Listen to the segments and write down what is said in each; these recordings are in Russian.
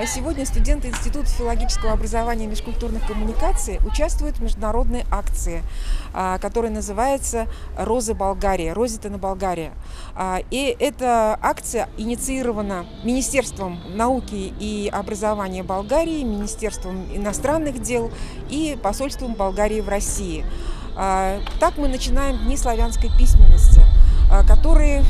Сегодня студенты Института филологического образования и межкультурных коммуникаций участвуют в международной акции, которая называется «Розы Болгарии», «Розитана Болгария». И эта акция инициирована Министерством науки и образования Болгарии, Министерством иностранных дел и посольством Болгарии в России. Так мы начинаем Дни славянской письменности, которые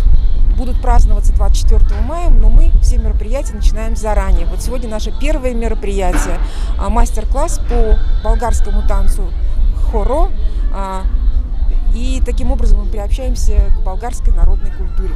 будут праздноваться 24 мая, но мы все мероприятия начинаем заранее. Вот сегодня наше первое мероприятие, мастер-класс по болгарскому танцу хоро, и таким образом мы приобщаемся к болгарской народной культуре.